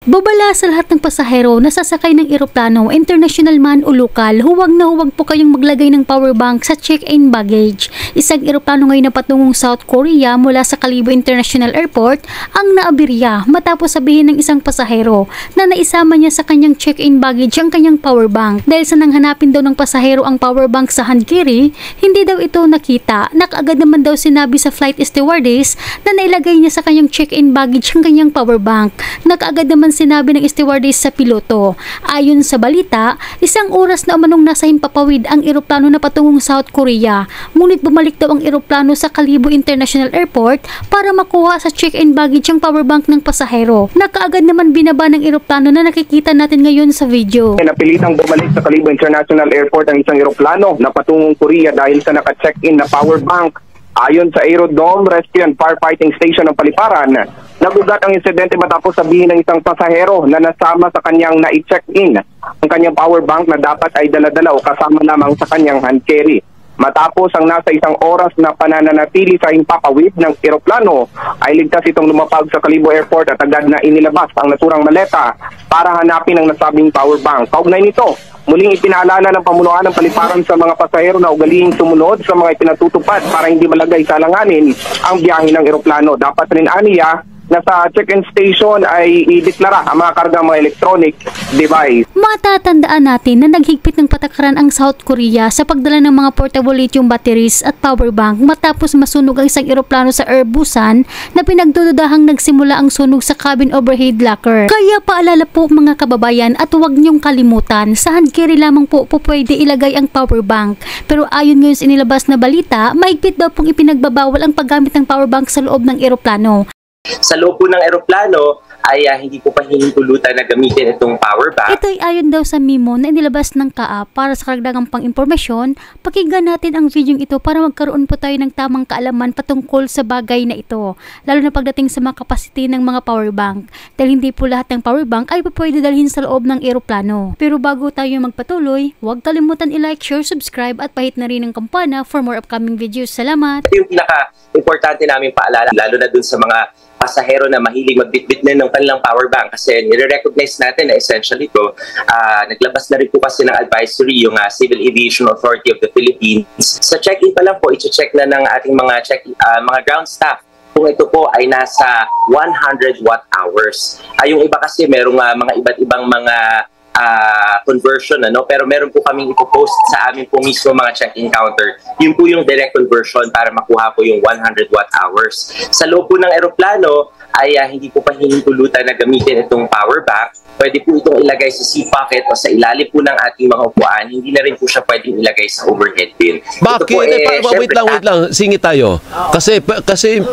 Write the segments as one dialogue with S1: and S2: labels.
S1: Babala sa lahat ng pasahero na sasakay ng eroplano, international man o lokal, huwag na huwag po kayong maglagay ng power bank sa check-in baggage. Isang eroplano ngayon na patungong South Korea mula sa Calibo International Airport ang naabirya matapos sabihin ng isang pasahero na naisama niya sa kanyang check-in baggage ang kanyang power bank. Dahil sa nanghanapin daw ng pasahero ang power bank sa hand carry, hindi daw ito nakita. Nakaagad naman daw sinabi sa flight stewardess na nailagay niya sa kanyang check-in baggage ang kanyang power bank. Nakaagad naman sinabi ng stewardess sa piloto. Ayon sa balita, isang oras na umanong nasa himpapawid ang eroplano na patungong South Korea. Ngunit bumalik daw ang eroplano sa Calibo International Airport para makuha sa check-in baggage ang power bank ng pasahero. Nakaagad naman binaba ng eroplano na nakikita natin ngayon sa video.
S2: Napilitang bumalik sa Calibo International Airport ang isang eroplano na patungong Korea dahil sa naka-check-in na power bank. Ayon sa Aerodome Rescue and Firefighting Station ng Paliparan, nagugat ang insidente matapos sabihin ng isang pasahero na nasama sa kanyang na-check-in ang kanyang power bank na dapat ay dala-dala o kasama lamang sa kanyang hand carry. Matapos ang nasa isang oras na panananatili sa himpapawid ng eroplano, ay ligtas itong lumapag sa Calibo Airport at agad na inilabas ang naturang maleta para hanapin ang nasabing power bank. Kaugnay nito, muling ipinaalala ng pamunuan ng Paliparan sa mga pasahero na ugalihing sumunod sa mga ipinatutupad para hindi malagay sa alanganin ang biyahe ng eroplano. Dapat rin aniya na sa check-in station ay ideklara ang mga kargang mga electronic device.
S1: Matatandaan natin na naghigpit ng patakaran ang South Korea sa pagdala ng mga portable lithium batteries at power bank matapos masunog ang isang eroplano sa Air Busan na pinagdududahang nagsimula ang sunog sa cabin overhead locker. Kaya paalala po mga kababayan at huwag niyong kalimutan, sa hand carry lamang po pwede ilagay ang power bank. Pero ayon ngayon sa inilabas na balita, mahigpit daw pong ipinagbabawal ang paggamit ng power bank sa loob ng eroplano.
S3: Sa loob po ng eroplano ay hindi po pa hinihintulutan na gamitin itong power bank.
S1: Ito ay ayon daw sa memo na inilabas ng KAA. Para sa karagdagang pang-impormasyon, pakinggan natin ang video ito para magkaroon po tayo ng tamang kaalaman patungkol sa bagay na ito, lalo na pagdating sa mga capacity ng mga power bank. Dahil hindi po lahat ng power bank ay pwede dalhin sa loob ng eroplano. Pero bago tayo magpatuloy, huwag kalimutan i-like, share, subscribe at pahit na rin ang kampana for more upcoming videos. Salamat!
S3: Ito yung pinaka-importante namin paalala, lalo na dun sa mga pasahero na mahilig magbitbit na ng kanilang power bank kasi nire-recognize natin na essential ito. Naglabas na rin po kasi ng advisory yung Civil Aviation Authority of the Philippines. Sa check-in pa lang po, i-check na ng ating mga ground staff kung ito po ay nasa 100 watt hours. Yung iba kasi merong mga iba't ibang mga conversion, pero meron po kaming ipopost sa amin po mismo mga check-in counter. Yun po yung direct conversion para makuha po yung 100 watt hours. Sa loob po ng eroplano ay hindi po pa hinihintulutan na gamitin itong power bank. Pwede po itong ilagay sa seat pocket o sa ilalim po ng ating mga upuan. Hindi na rin po siya pwedeng ilagay sa overhead bin.
S4: Bakit? Wait lang, singit tayo. Kasi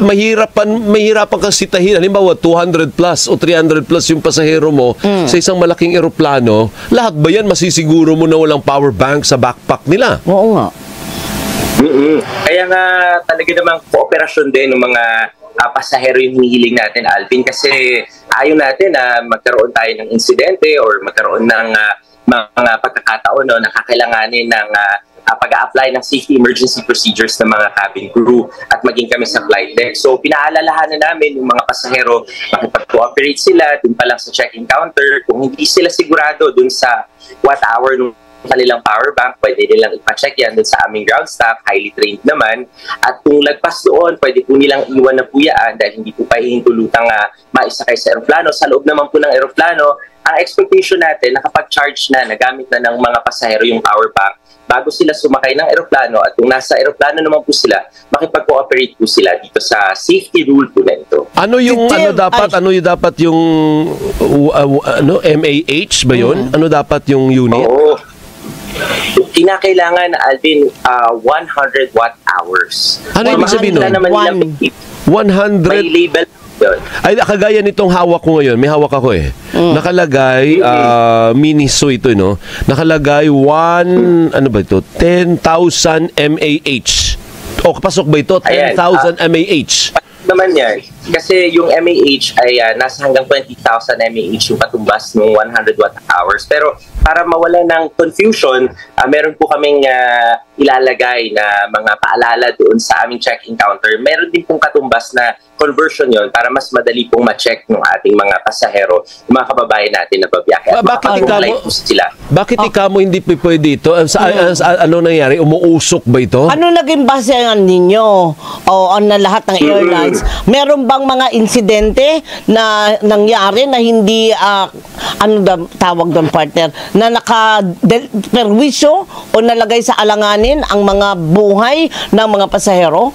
S4: mahirapan kang sitahin. Halimbawa, 200 plus o 300 plus yung pasahero mo sa isang malaking eroplano. Lahat ba yan masisiguro mo na walang power bank sa backpack nila?
S5: Oo nga.
S3: Kaya nga talaga namang kooperasyon din ng mga pasahero yung hinihiling natin, Alvin, kasi ayaw natin na magkaroon tayo ng insidente or magkaroon ng mga pagkakataon na kakailanganin ng pag-a-apply ng safety emergency procedures ng mga cabin crew at maging kami sa flight deck. So pinaalalahanan namin yung mga pasahero, makipag-cooperate sila dun pa lang sa check-in counter. Kung hindi sila sigurado dun sa what hour ng kanilang power bank, pwede nilang ipacheck yan dun sa aming ground staff, highly trained naman. At kung lagpas doon, pwede po nilang iwan na po yan dahil hindi po pa hihintulutang maisakay sa aeroplano. Sa loob naman po ng aeroplano, ang expectation natin, nakapag-charge na, nagamit na ng mga pasahero yung power bank bago sila sumakay ng aeroplano, at kung nasa aeroplano naman po sila, makipag-cooperate po sila dito sa safety rule po na ito.
S4: Ano yung dapat yung MAH ba yun? Ano dapat yung unit?
S3: Oo. Kinakailangan, Alvin, 100 watt hours.
S4: Ano ibig sabihin nun? 100?
S3: May label yun.
S4: Ay, kagaya nitong hawak ko ngayon. May hawak ako eh. Nakalagay, Miniso ito, no? Nakalagay 10,000 mAh. O, pasok ba ito? 10,000 mAh.
S3: Naman yan. Kasi yung MAH ay nasa hanggang 20,000 mAh yung katumbas ng 100 watt hours. Pero para mawala ng confusion, meron po kaming ilalagay na mga paalala doon sa aming check-in counter. Meron din pong katumbas na conversion yon para mas madali pong ma-check ng ating mga pasahero, yung mga kababayan natin na babiyahe.
S4: Bakit ikaw mo hindi pwede ito? Ano nangyari? Umuusok ba ito?
S5: Ano naging basehan ninyo na lahat ng airlines? Meron bang mga insidente na nangyari na hindi, tawag doon partner, na naka-perwisyo o nalagay sa alanganin ang mga buhay ng mga pasahero?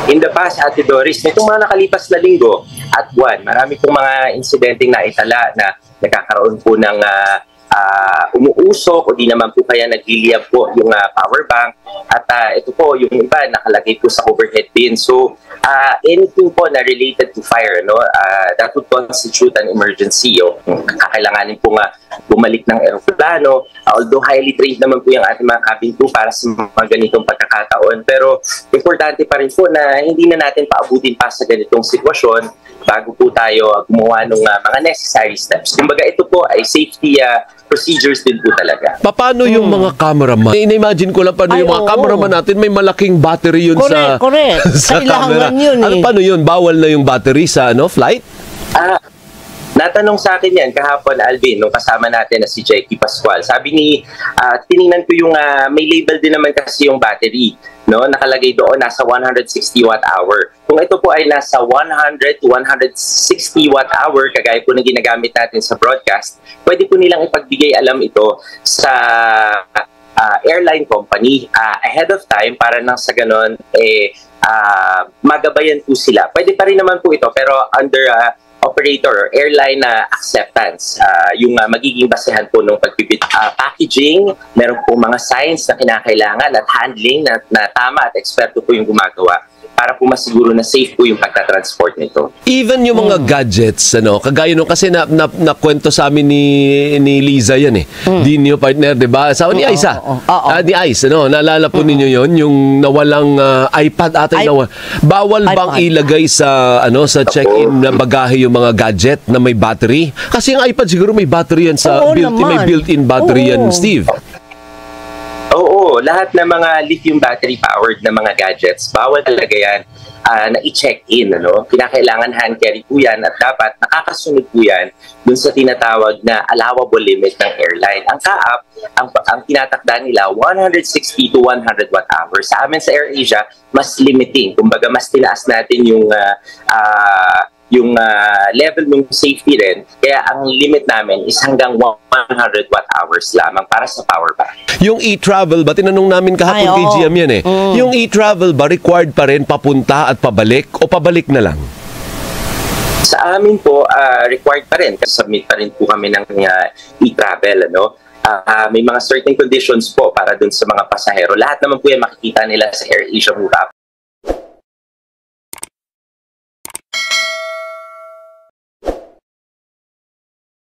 S3: In the past, Ate Doris, nitong mga nakalipas na linggo at buwan, marami pong mga insidenteng naitala na nagkakaroon po ng umuusok o di naman po kaya nagliliyab po yung power bank. At ito po, yung iba nakalagay po sa overhead bin. So, anything po na related to fire, that would constitute an emergency. Kakailanganin po nga bumalik ng aeroplano. Although highly trained naman po yung ating mga cabin crew para sa mga ganitong pagkakataon. Pero importante pa rin po na hindi na natin paabutin pa sa ganitong sitwasyon bago po tayo gumawa ng mga necessary steps. Kumbaga ito po ay safety procedures din po talaga.
S4: Paano yung mga cameraman? In-imagine ko lang paano yung mga cameraman natin, may malaking battery yun sa camera. Paano yun? Bawal na yung battery sa flight?
S3: Natanong sa akin yan kahapon, Alvin, nung kasama natin na si Jackie Pascual. Sabi ni, tiningnan ko yung, may label din naman kasi yung battery. Nakalagay doon, nasa 160 watt-hour. Kung ito po ay nasa 100 to 160 watt-hour, kagaya po na ginagamit natin sa broadcast, pwede po nilang ipagbigay alam ito sa airline company ahead of time para nang sa ganon, magabayan po sila. Pwede pa rin naman po ito, pero under operator or airline acceptance, yung magiging basehan po ng packaging, meron po mga signs na kinakailangan at handling na tama at eksperto po yung gumagawa para po masiguro na safe po yung pagta-transport nito.
S4: Even yung mga gadgets, kagaya nung kasi nakwento sa amin ni Liza yan Din yung partner, di ba? Sa ni Aiza. Ni Aiz, naalala po ninyo yon yung nawalang iPad bawal bang ilagay sa check-in na bagahe yung mga gadget na may battery? Kasi yung iPad siguro may battery yan may built-in battery yan, Steve.
S3: Oo, lahat ng mga lithium battery powered na mga gadgets, bawal talaga yan na i-check-in. Kinakailangan hand carry po yan at dapat nakakasunod po yan dun sa tinatawag na allowable limit ng airline. Ang CAAP, ang tinatakda nila, 160 to 100 watt-hour. Sa amin sa AirAsia, mas limiting. Kumbaga, mas tinaas natin yung level ng safety rin. Kaya ang limit namin is hanggang 100 watt-hours lamang para sa power bank.
S4: Yung e-travel ba, tinanong namin kahapon kay GM yan Yung e-travel ba, required pa rin papunta at pabalik o pabalik na lang?
S3: Sa amin po, required pa rin. Kasi submit pa rin po kami ng e-travel. May mga certain conditions po para dun sa mga pasahero. Lahat naman po yan makikita nila sa AirAsia move app.